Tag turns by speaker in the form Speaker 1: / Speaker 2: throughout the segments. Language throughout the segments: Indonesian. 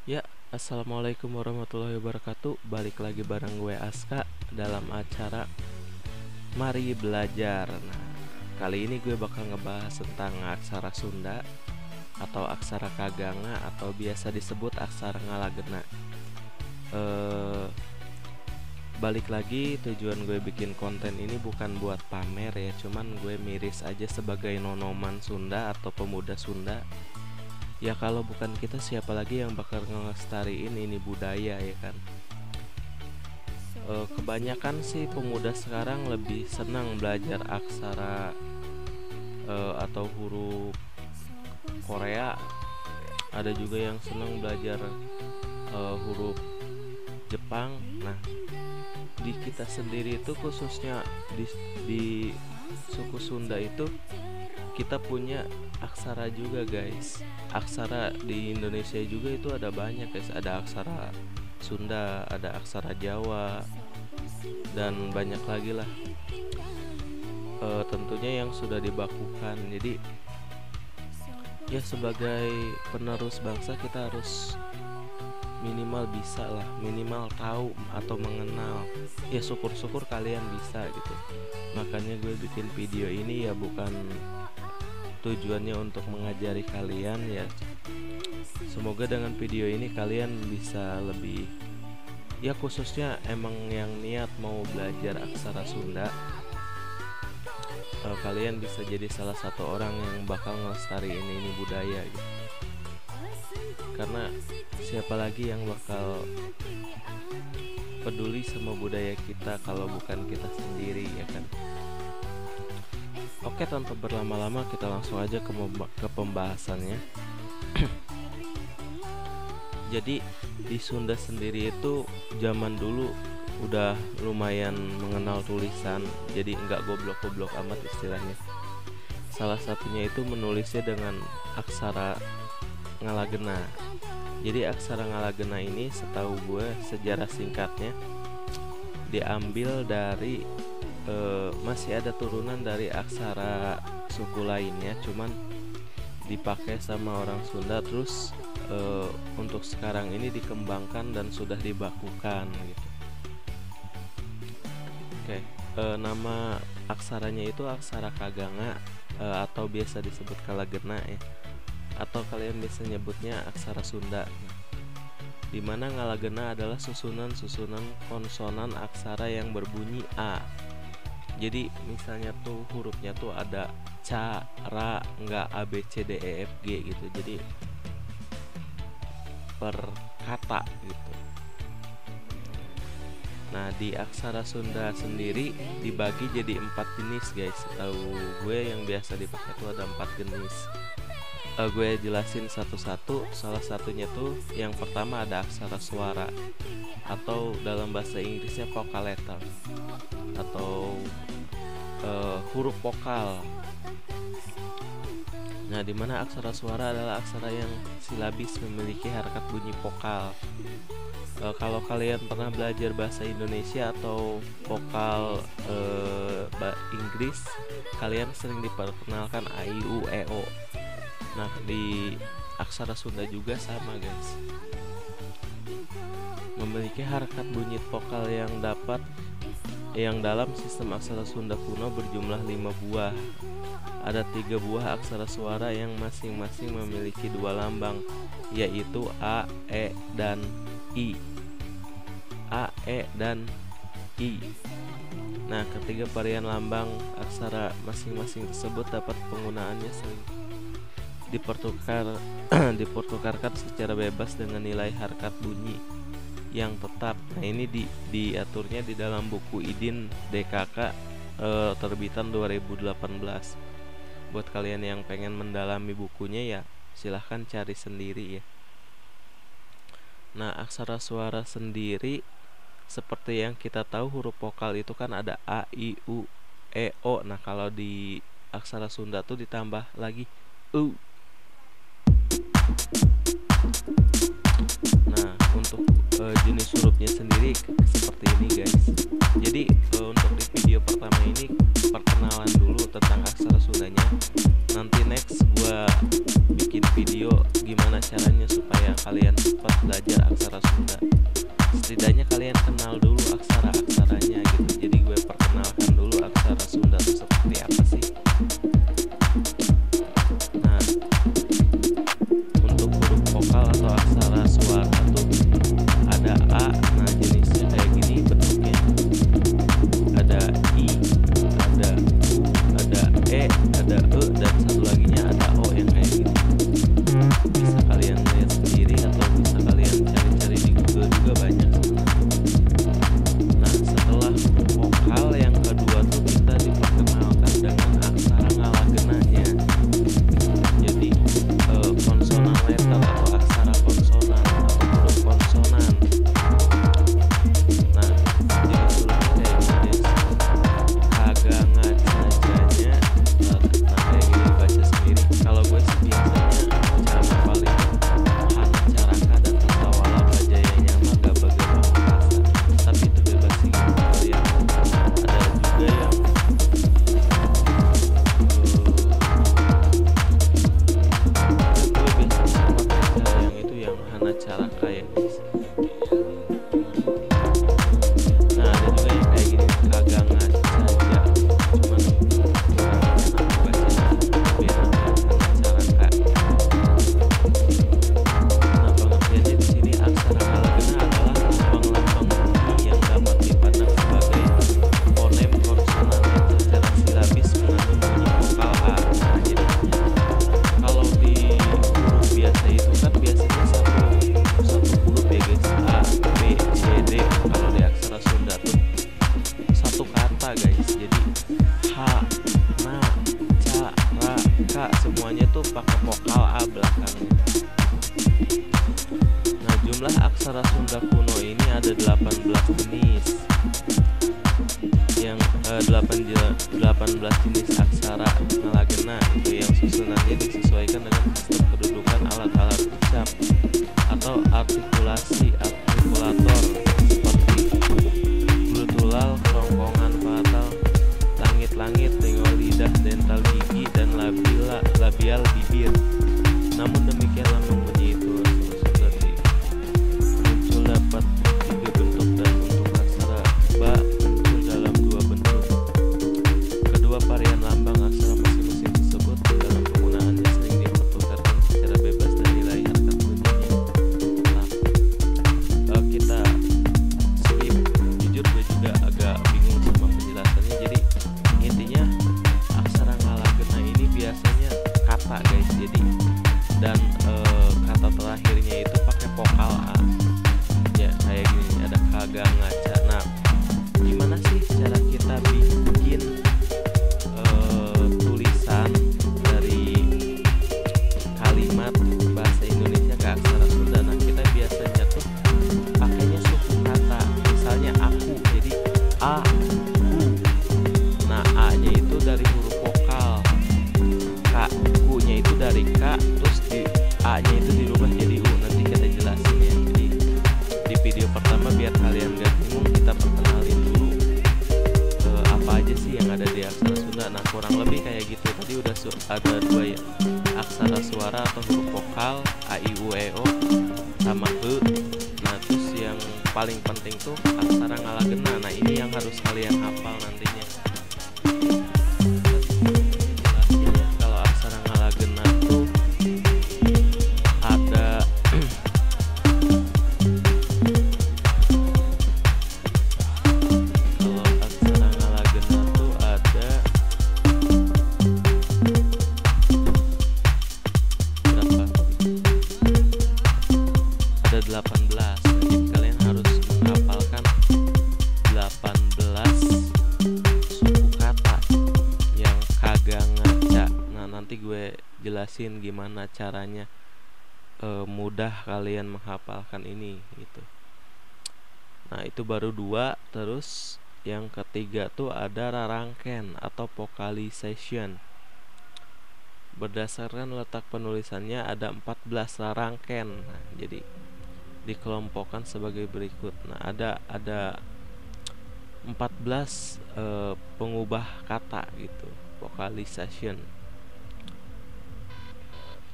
Speaker 1: Ya, assalamualaikum warahmatullahi wabarakatuh. Balik lagi bareng gue Aska dalam acara Mari Belajar. Nah, kali ini gue bakal ngebahas tentang aksara Sunda atau aksara Kaganga atau biasa disebut aksara Ngalagena. Balik lagi, tujuan gue bikin konten ini bukan buat pamer ya, cuman gue miris aja sebagai nonoman Sunda atau pemuda Sunda. Ya kalau bukan kita siapa lagi yang bakal ngelestariin ini budaya ya kan. Kebanyakan sih pemuda sekarang lebih senang belajar aksara atau huruf Korea. Ada juga yang senang belajar huruf Jepang. Nah, di kita sendiri itu khususnya di suku Sunda itu kita punya aksara juga guys. Aksara di Indonesia juga itu ada banyak guys. Ada aksara Sunda, ada aksara Jawa, dan banyak lagi lah. Tentunya yang sudah dibakukan. Jadi ya sebagai penerus bangsa kita harus minimal bisa lah, minimal tahu atau mengenal. Ya syukur-syukur kalian bisa gitu. Makanya gue bikin video ini ya bukan tujuannya untuk mengajari kalian ya. Semoga dengan video ini kalian bisa lebih, ya khususnya emang yang niat mau belajar aksara Sunda, kalian bisa jadi salah satu orang yang bakal ngelestariin ini budaya gitu. Karena siapa lagi yang bakal peduli sama budaya kita kalau bukan kita sendiri ya kan. Oke, tanpa berlama-lama kita langsung aja ke pembahasannya. Jadi di Sunda sendiri itu zaman dulu udah lumayan mengenal tulisan, jadi nggak goblok-goblok amat istilahnya. Salah satunya itu menulisnya dengan aksara Ngalagena. Jadi aksara Ngalagena ini setahu gue sejarah singkatnya diambil dari masih ada turunan dari aksara suku lainnya, cuman dipakai sama orang Sunda. Terus untuk sekarang ini dikembangkan dan sudah dibakukan gitu. Oke, nama aksaranya itu aksara Kaganga atau biasa disebut Kalagena ya, atau kalian bisa nyebutnya aksara Sunda. Dimana Ngalagena adalah susunan konsonan aksara yang berbunyi A. Jadi misalnya tuh hurufnya tuh ada ca, ra, nggak a, b, c, d, e, f, g gitu. Jadi per kata gitu. Nah, di aksara Sunda sendiri dibagi jadi 4 jenis guys. Tahu gue yang biasa dipakai tuh ada 4 jenis. Gue jelasin satu-satu. Salah satunya tuh yang pertama ada aksara suara atau dalam bahasa Inggrisnya vocal letter atau huruf vokal. Nah, dimana aksara suara adalah aksara yang silabis memiliki harkat bunyi vokal. Kalau kalian pernah belajar bahasa Indonesia atau vokal Inggris, kalian sering diperkenalkan a, i, u, e, o. Nah, di aksara Sunda juga sama guys, memiliki harkat bunyi vokal yang dalam sistem aksara Sunda kuno berjumlah 5 buah. Ada 3 buah aksara suara yang masing-masing memiliki 2 lambang, yaitu A, E, dan I. A, E, dan I. Nah, ketiga varian lambang aksara masing-masing tersebut dapat penggunaannya sering dipertukarkan secara bebas dengan nilai harkat bunyi yang tetap. Nah, ini diaturnya di dalam buku Idin DKK terbitan 2018. Buat kalian yang pengen mendalami bukunya ya silahkan cari sendiri ya. Nah, aksara suara sendiri seperti yang kita tahu huruf vokal itu kan ada a, i, u, e, o. Nah, kalau di aksara Sunda tuh ditambah lagi u. Nah, untuk jenis hurufnya sendiri seperti ini guys. Jadi untuk di video pertama ini perkenalan dulu tentang aksara Sundanya. Nanti next gua bikin video gimana caranya supaya kalian cepat belajar aksara Sunda. Setidaknya kalian kenal dulu aksara-aksaranya gitu. Jadi gue perkenalkan dulu aksara Sunda itu seperti apa sih. Nah, untuk huruf vokal atau aksara suara tuh ada A. Nah, jenisnya kayak gini bentuknya. Ada I, ada U, ada E, ada E, dan satu laginya ada O yang kayak gini. Bisa kalian lihat sendiri atau bisa kalian cari-cari di Google juga banyak sebenarnya. Nah, setelah vokal yang kedua tuh kita diperkenalkan dengan aksara ngalagenanya. Jadi konsonan letter atau aksara konsonan atau huruf konsonan. Nah, jenis hurufnya kayak gini guys. Kagak ngajajanya. Nah, kayak gini baca sendiri. Kalau gue sih biasanya cara paling hana caraka dan tatawala bajayanya mah gak bagaimana rasa. Tapi itu bebas sih gitu kalian. Ada juga yang gue biasanya pakai cara yang itu yang hana caraka ya guys. Nah, ada juga yang kayak gini kagak ngajaja. Cuman aku bacanya lebih enak yang hana caraka. Nah, pengertiannya di sini aksara kalagena adalah lambang-lambang bunyi yang dapat dipandang sebagai fonem konsonan yang secara silabis mengandung bunyi vokal A. Nah, jadi kalau di huruf biasa itu kan biasanya satu huruf ya guys, A, B, C, D. Kalau di aksara Sunda tuh satu kata guys. Jadi H, Na, Ca, Ra, Ka semuanya tuh pakai vokal A belakangnya. Nah, jumlah aksara Sunda kuno ini ada 18 jenis. Yang 18 jenis aksara ngalagena itu yang susunannya disesuaikan dengan sistem kedudukan alat-alat ucap atau artikulasi artikulator seperti glotulal, kerongkongan fatal, langit-langit, tengok lidah, dental gigi, dan labial bibir. Namun demikian lambang bunyi itu muncul dapat 3 bentuk dan untuk aksara ba muncul dalam 2 bentuk. Kedua varian lambang aksara masing-masing tersebut dalam penggunaannya sering dipertukarkan secara bebas dan nilai harkat bunyinya tetap. Kita skip, jujur gue juga agak bingung sama penjelasannya. Jadi intinya aksara ngalagena ini biasanya kata guys. Jadi dan kata terakhirnya itu pakai vokal A. Ya kayak gini, ada kagak ngaca. Nah, gimana sih cara kita bikin tulisan dari kalimat bahasa Indonesia ke aksara Sunda? Nah, kita biasanya tuh pakainya suku kata. Misalnya aku, jadi A, U. Nah, A-nya itu dari huruf vokal, K, U-nya itu dari K, terus di A-nya itu dirubah jadi U. Nanti kita jelasin ya. Jadi di video pertama biar kalian gak bingung, kita perkenalin dulu apa aja sih yang ada di aksara Sunda. Nah, kurang lebih kayak gitu. Tadi udah ada 2 ya, aksara suara atau huruf vokal A, I, U, E, O sama E. Nah, terus yang paling penting tuh aksara ngalagena. Nah, ini yang harus kalian hafal nantinya. Jelasin ya, kalau aksara ngalagena tuh ada kalau aksara ngalagena tuh ada berapa? Ada 18. Jadi kalian harus menghafalkan 18 suku kata yang kagak ngaca. Nah, nanti gue jelasin gimana caranya mudah kalian menghafalkan ini gitu. Nah, itu baru 2. Terus yang ketiga tuh ada rarangken atau vocalization. Berdasarkan letak penulisannya ada 14 rarangken. Nah, jadi dikelompokkan sebagai berikut. Nah, ada 14 pengubah kata gitu, vocalization.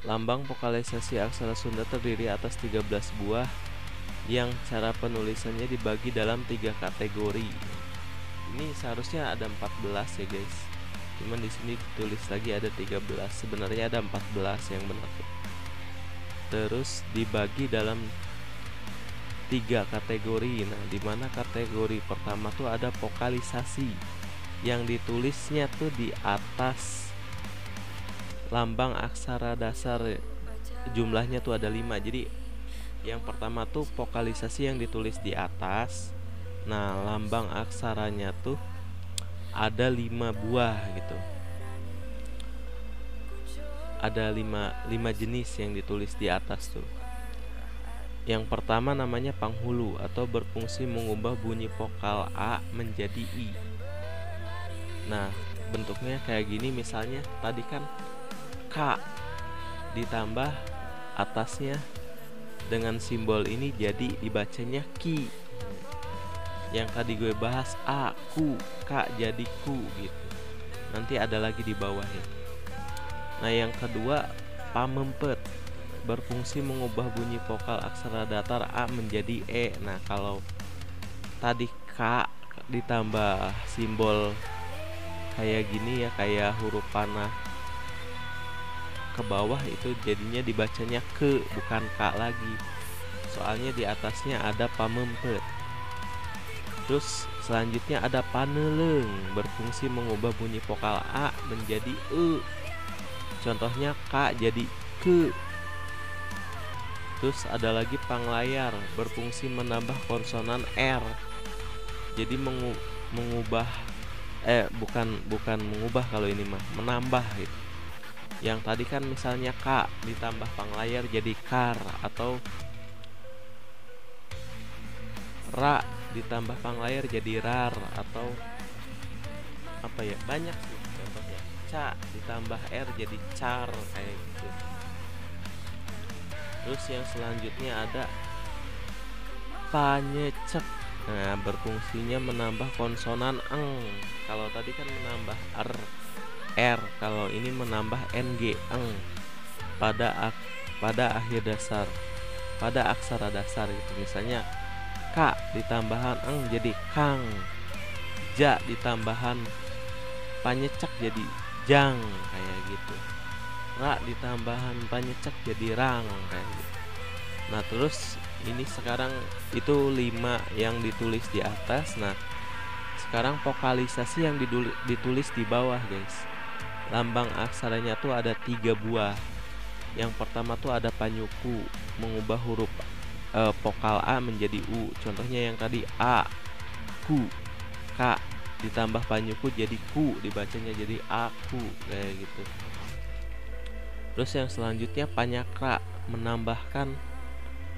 Speaker 1: Lambang vokalisasi aksara Sunda terdiri atas 13 buah yang cara penulisannya dibagi dalam 3 kategori. Ini seharusnya ada 14 ya guys. Cuman di sini ditulis lagi ada 13. Sebenarnya ada 14 yang benar. Terus dibagi dalam 3 kategori. Nah, dimana kategori pertama tuh ada vokalisasi yang ditulisnya tuh di atas lambang aksara dasar, jumlahnya tuh ada 5. Jadi yang pertama tuh vokalisasi yang ditulis di atas. Nah, lambang aksaranya tuh ada 5 buah gitu. Ada 5 jenis yang ditulis di atas tuh. Yang pertama namanya panghulu atau berfungsi mengubah bunyi vokal A menjadi I. Nah, bentuknya kayak gini, misalnya tadi kan K ditambah atasnya dengan simbol ini jadi dibacanya Ki. Yang tadi gue bahas A, Ku, K jadi Ku gitu. Nanti ada lagi di bawahnya. Nah, yang kedua pamempet, berfungsi mengubah bunyi vokal aksara datar A menjadi E. Nah, kalau tadi K ditambah simbol kayak gini ya, kayak huruf panah ke bawah, itu jadinya dibacanya ke, bukan K lagi. Soalnya di atasnya ada pamempet. Terus selanjutnya ada paneleng, berfungsi mengubah bunyi vokal A menjadi E. Contohnya K jadi ke. Terus ada lagi panglayar, berfungsi menambah konsonan R. Jadi mengubah bukan mengubah, kalau ini mah menambah gitu. Yang tadi kan misalnya K ditambah panglayar jadi kar, atau Ra ditambah panglayar jadi rar, atau apa ya, banyak sih contohnya. Ca ditambah R jadi car, kayak gitu. Terus yang selanjutnya ada panyecek. Nah, berfungsinya menambah konsonan eng. Kalau tadi kan menambah R, kalau ini menambah ng eng pada akhir dasar, pada aksara dasar gitu. Misalnya K ditambahan eng jadi kang, ja ditambahan panyecek jadi jang, kayak gitu. Ra ditambahan panyecek jadi rang, kayak gitu. Nah, terus ini sekarang itu 5 yang ditulis di atas. Nah, sekarang vokalisasi yang ditulis di bawah guys. Lambang aksaranya tuh ada 3 buah. Yang pertama tuh ada panyuku, mengubah huruf vokal A menjadi U. Contohnya yang tadi A, Ku, K ditambah panyuku jadi Ku, dibacanya jadi aku, kayak gitu. Terus yang selanjutnya panyakra, menambahkan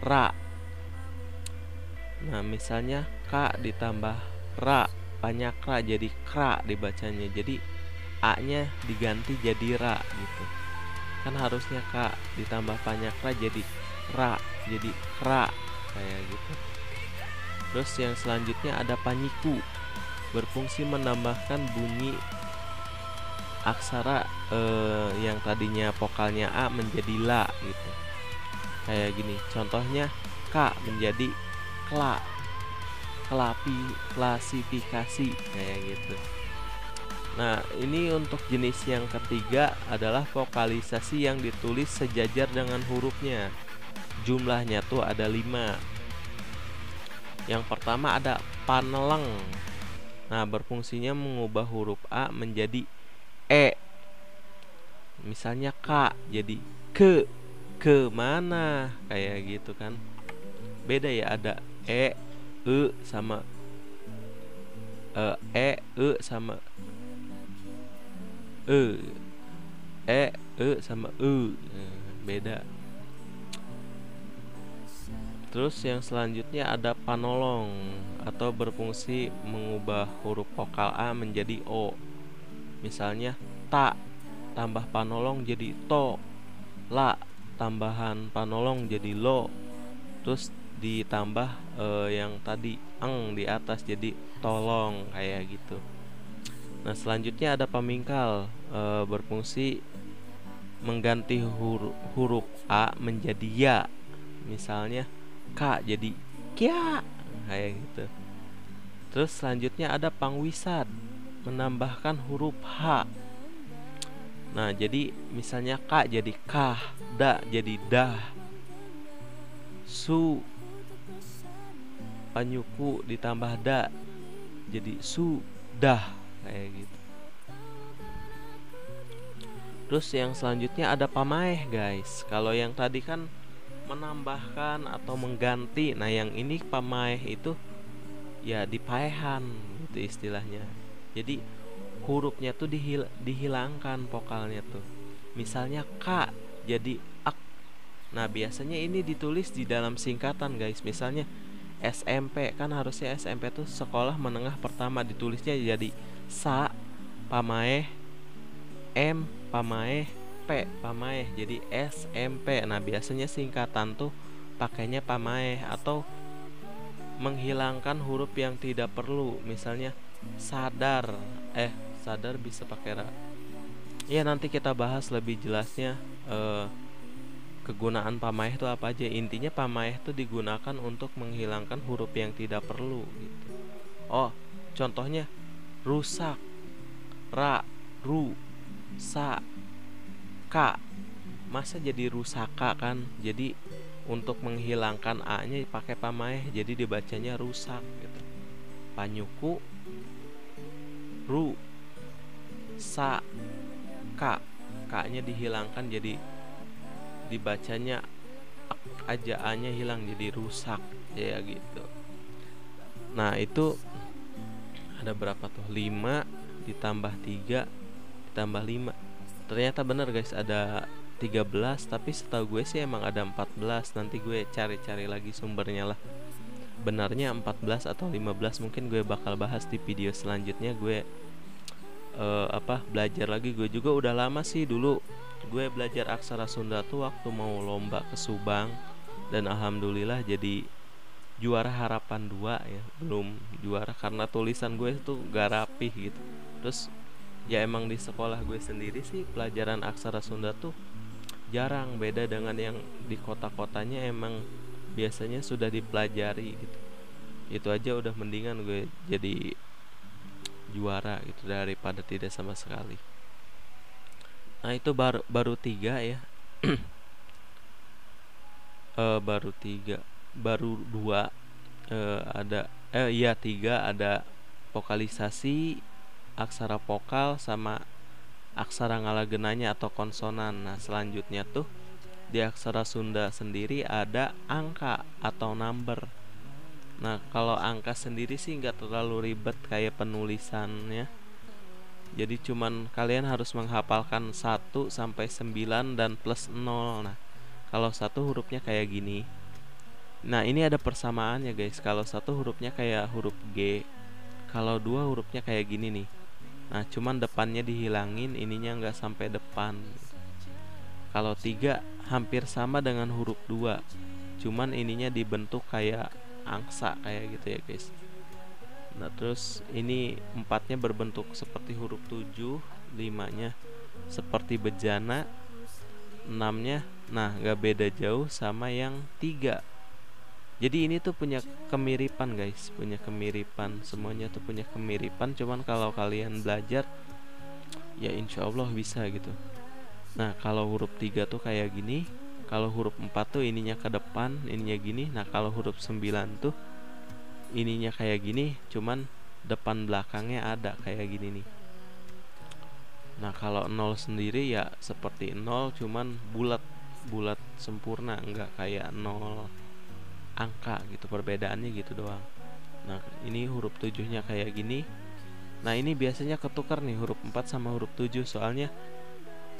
Speaker 1: Ra. Nah, misalnya K ditambah Ra, panyakra jadi Kra dibacanya. Jadi A nya diganti jadi Ra gitu. Kan harusnya K ditambah panyakra jadi Ra, jadi Kra, kayak gitu. Terus yang selanjutnya ada panyiku, berfungsi menambahkan bunyi aksara yang tadinya vokalnya A menjadi La gitu. Kayak gini. Contohnya K menjadi Kla, klasifikasi, kayak gitu. Nah, ini untuk jenis yang ketiga adalah vokalisasi yang ditulis sejajar dengan hurufnya. Jumlahnya tuh ada 5. Yang pertama ada paneleng. Nah, berfungsinya mengubah huruf A menjadi E. Misalnya K jadi ke mana, kayak gitu kan. Beda ya, ada E sama sama sama beda. Terus yang selanjutnya ada panolong atau berfungsi mengubah huruf vokal A menjadi O. Misalnya ta tambah panolong jadi to, la tambahan panolong jadi lo, terus ditambah yang tadi eng di atas jadi tolong, kayak gitu. Nah, selanjutnya ada pamingkal, berfungsi mengganti huruf A menjadi ya. Misalnya K jadi Kya, kayak gitu. Terus selanjutnya ada pangwisad, menambahkan huruf H. Nah, jadi misalnya K jadi Kah, Da jadi Dah, Su Panyuku ditambah Da jadi Sudah, kayak gitu. Terus yang selanjutnya ada pamaeh guys. Kalau yang tadi kan menambahkan atau mengganti, nah yang ini pamaeh itu ya dipaehan gitu istilahnya. Jadi hurufnya tuh dihilangkan vokalnya tuh. Misalnya K jadi ak. Nah biasanya ini ditulis di dalam singkatan guys. Misalnya SMP, kan harusnya SMP tuh sekolah menengah pertama, ditulisnya jadi Sa pamaeh, M pamaeh, P pamaeh, jadi SMP. Nah biasanya singkatan tuh pakainya pamaeh atau menghilangkan huruf yang tidak perlu. Misalnya sadar, sadar bisa pakai ra. Ya nanti kita bahas lebih jelasnya kegunaan pamaeh itu apa aja. Intinya pamaeh itu digunakan untuk menghilangkan huruf yang tidak perlu gitu. Oh, contohnya rusak, ra, ru, sa, ka. Masa jadi rusaka kan? Jadi untuk menghilangkan a-nya pakai pamaeh, jadi dibacanya rusak gitu. Panyuku, ru, sa, ka. Ka-nya dihilangkan jadi dibacanya ak aja, a-nya hilang jadi rusak ya gitu. Nah, itu ada berapa tuh? 5 ditambah 3 ditambah 5. Ternyata bener guys, ada 13, tapi setahu gue sih emang ada 14. Nanti gue cari-cari lagi sumbernya lah. Benarnya 14 atau 15 mungkin gue bakal bahas di video selanjutnya. Gue belajar lagi. Gue juga udah lama sih dulu gue belajar aksara Sunda tuh waktu mau lomba ke Subang, dan alhamdulillah jadi juara harapan 2 ya. Belum juara karena tulisan gue tuh gak rapih gitu. Terus ya emang di sekolah gue sendiri sih pelajaran aksara Sunda tuh jarang, beda dengan yang di kota-kotanya emang biasanya sudah dipelajari gitu. Itu aja udah mendingan gue jadi juara gitu daripada tidak sama sekali. Nah itu baru 3 ya. Baru 3, baru 2 ada 3 ada vokalisasi, aksara vokal sama aksara ngalagenanya atau konsonan. Nah selanjutnya tuh di aksara Sunda sendiri ada angka atau number. Nah kalau angka sendiri sih nggak terlalu ribet kayak penulisannya. Jadi cuman kalian harus menghafalkan 1 sampai 9 dan plus 0. Nah kalau 1 hurufnya kayak gini. Nah ini ada persamaannya guys. Kalau 1 hurufnya kayak huruf G, kalau 2 hurufnya kayak gini nih. Nah cuman depannya dihilangin, ininya nggak sampai depan. Kalau 3 hampir sama dengan huruf 2, cuman ininya dibentuk kayak angsa kayak gitu ya guys. Nah terus ini 4-nya berbentuk seperti huruf 7, 5-nya seperti bejana, 6-nya nah gak beda jauh sama yang 3. Jadi ini tuh punya kemiripan guys, punya kemiripan, semuanya tuh punya kemiripan. Cuman kalau kalian belajar ya insya Allah bisa gitu. Nah kalau huruf 3 tuh kayak gini, kalau huruf 4 tuh ininya ke depan, ininya gini. Nah kalau huruf 9 tuh ininya kayak gini, cuman depan belakangnya ada kayak gini nih. Nah kalau 0 sendiri ya seperti 0, cuman bulat sempurna, enggak kayak 0 angka gitu, perbedaannya gitu doang. Nah ini huruf 7-nya kayak gini. Nah ini biasanya ketukar nih huruf 4 sama huruf 7, soalnya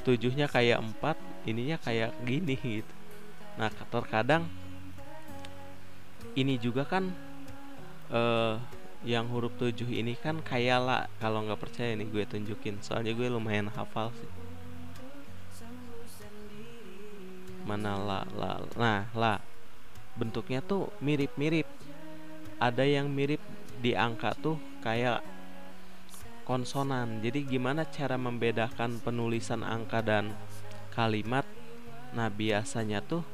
Speaker 1: 7-nya kayak 4, ininya kayak gini gitu. Nah terkadang ini juga kan yang huruf 7 ini kan kayak la. Kalau nggak percaya nih gue tunjukin, soalnya gue lumayan hafal sih. Mana la. Nah la bentuknya tuh mirip-mirip. Ada yang mirip di angka tuh kayak konsonan. Jadi gimana cara membedakan penulisan angka dan kalimat. Nah biasanya tuh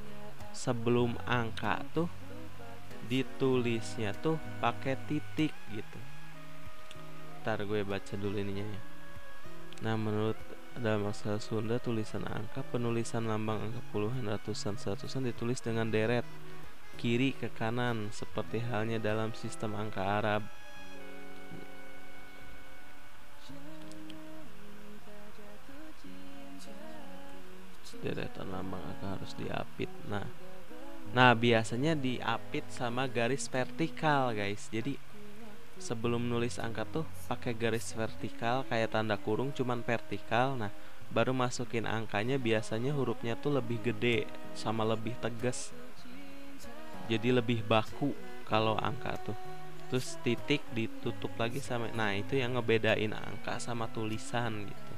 Speaker 1: sebelum angka tuh ditulisnya tuh pakai titik gitu. Ntar gue baca dulu ininya ya. Nah menurut dalam bahasa Sunda tulisan angka, penulisan lambang angka puluhan, ratusan, seratusan ditulis dengan deret kiri ke kanan seperti halnya dalam sistem angka Arab. Deretan lambang angka harus diapit. Nah biasanya diapit sama garis vertikal guys. Jadi sebelum nulis angka tuh pakai garis vertikal kayak tanda kurung cuman vertikal. Nah baru masukin angkanya, biasanya hurufnya tuh lebih gede sama lebih tegas, jadi lebih baku kalau angka tuh. Terus titik ditutup lagi sama, nah itu yang ngebedain angka sama tulisan gitu.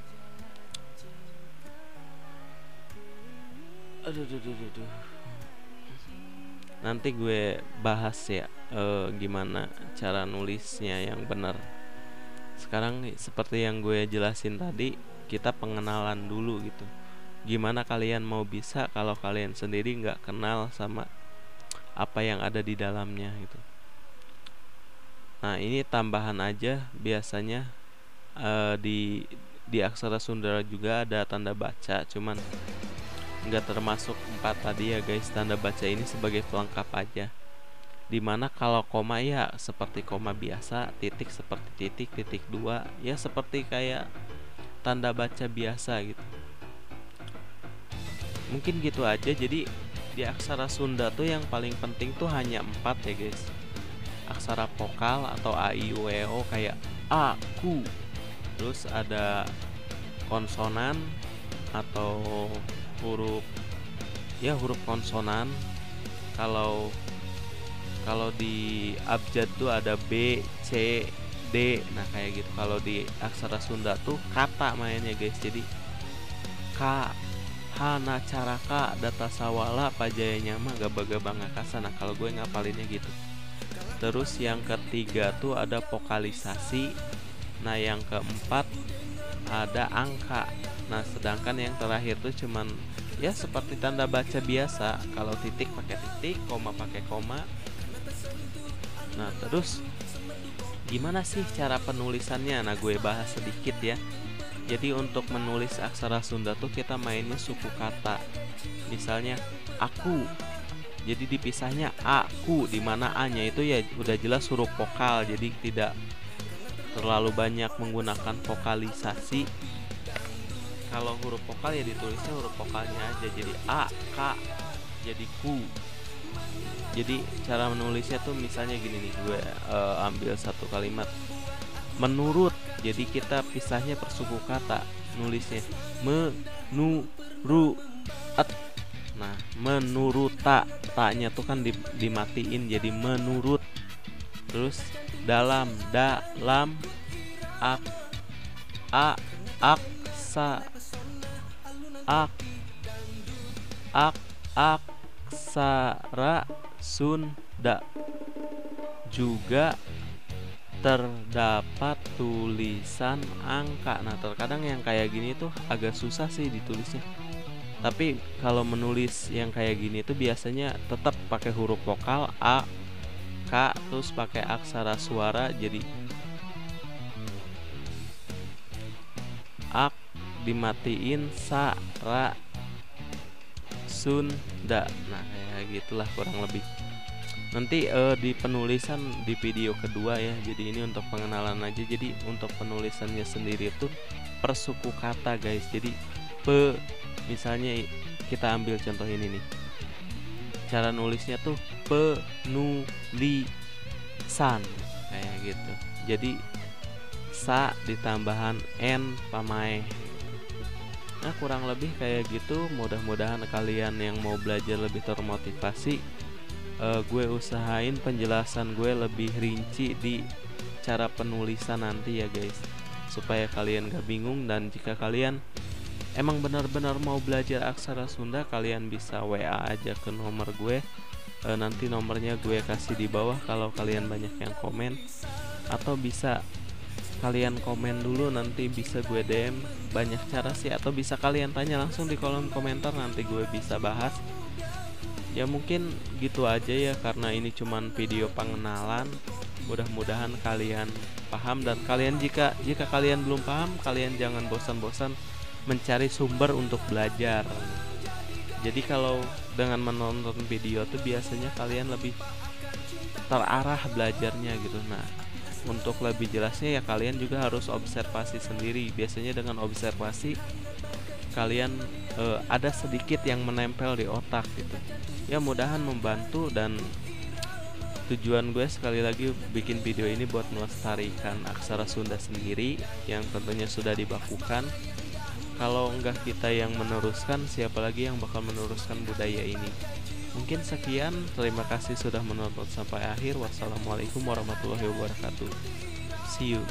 Speaker 1: Aduh. Nanti gue bahas ya gimana cara nulisnya yang benar. Sekarang seperti yang gue jelasin tadi, kita pengenalan dulu gitu. Gimana kalian mau bisa kalau kalian sendiri nggak kenal sama apa yang ada di dalamnya gitu. Nah ini tambahan aja, biasanya di aksara Sunda juga ada tanda baca, cuman nggak termasuk 4 tadi ya guys. Tanda baca ini sebagai pelengkap aja, dimana kalau koma ya seperti koma biasa, titik seperti titik 2 ya seperti kayak tanda baca biasa gitu. Mungkin gitu aja. Jadi di aksara Sunda tuh yang paling penting tuh hanya 4 ya guys. Aksara vokal atau a, i, u, e, o kayak a, ku. Terus ada konsonan atau huruf konsonan. Kalau di abjad tuh ada b, c, d. Nah kayak gitu. Kalau di aksara Sunda tuh kata mainnya guys. Jadi ka, hana, caraka, data sawala, pajaya nyama, gaba-gaba ngakasa. Nah kalau gue ngapalinnya gitu. Terus yang ketiga tuh ada vokalisasi. Nah yang keempat ada angka. Nah sedangkan yang terakhir tuh cuman ya seperti tanda baca biasa. Kalau titik pakai titik, koma pakai koma. Nah terus gimana sih cara penulisannya? Nah gue bahas sedikit ya. Jadi untuk menulis aksara Sunda tuh kita mainnya suku kata. Misalnya aku, jadi dipisahnya aku, dimana a-nya itu ya udah jelas huruf vokal, jadi tidak terlalu banyak menggunakan vokalisasi. Kalau huruf vokal ya ditulisnya huruf vokalnya aja, jadi a, k, jadi ku. Jadi cara menulisnya tuh misalnya gini nih, gue ambil satu kalimat menurut. Jadi kita pisahnya per suku kata, nulisnya menurut. Nah menurut ta-nya tuh kan dimatiin jadi menurut. Terus dalam aksara Sunda juga terdapat tulisan angka. Nah terkadang yang kayak gini tuh agak susah sih ditulisnya. Tapi kalau menulis yang kayak gini tuh biasanya tetap pakai huruf vokal a, k, terus pakai aksara suara jadi ak, dimatiin sara Sunda. Nah kayak gitulah kurang lebih. Nanti di penulisan di video kedua ya. Jadi ini untuk pengenalan aja. Jadi untuk penulisannya sendiri itu per suku kata guys. Jadi misalnya kita ambil contoh ini nih. Cara nulisnya tuh penulisan kayak gitu. Jadi sa ditambahan n pamae. Nah kurang lebih kayak gitu. Mudah-mudahan kalian yang mau belajar lebih termotivasi. Gue usahain penjelasan gue lebih rinci di cara penulisan nanti ya guys, supaya kalian gak bingung. Dan jika kalian emang benar-benar mau belajar aksara Sunda, kalian bisa WA aja ke nomor gue. Nanti nomornya gue kasih di bawah kalau kalian banyak yang komen. Atau bisa kalian komen dulu, nanti bisa gue DM. Banyak cara sih, atau bisa kalian tanya langsung di kolom komentar, nanti gue bisa bahas. Ya mungkin gitu aja ya, karena ini cuman video pengenalan. Mudah-mudahan kalian paham, dan kalian jika kalian belum paham, kalian jangan bosan-bosan mencari sumber untuk belajar. Jadi kalau dengan menonton video tuh biasanya kalian lebih terarah belajarnya gitu. Nah, untuk lebih jelasnya ya kalian juga harus observasi sendiri. Biasanya dengan observasi kalian ada sedikit yang menempel di otak gitu. Ya mudahan membantu, dan tujuan gue sekali lagi bikin video ini buat melestarikan aksara Sunda sendiri yang tentunya sudah dibakukan. Kalau enggak kita yang meneruskan, siapa lagi yang bakal meneruskan budaya ini? Mungkin sekian, terima kasih sudah menonton sampai akhir. Wassalamualaikum warahmatullahi wabarakatuh. See you.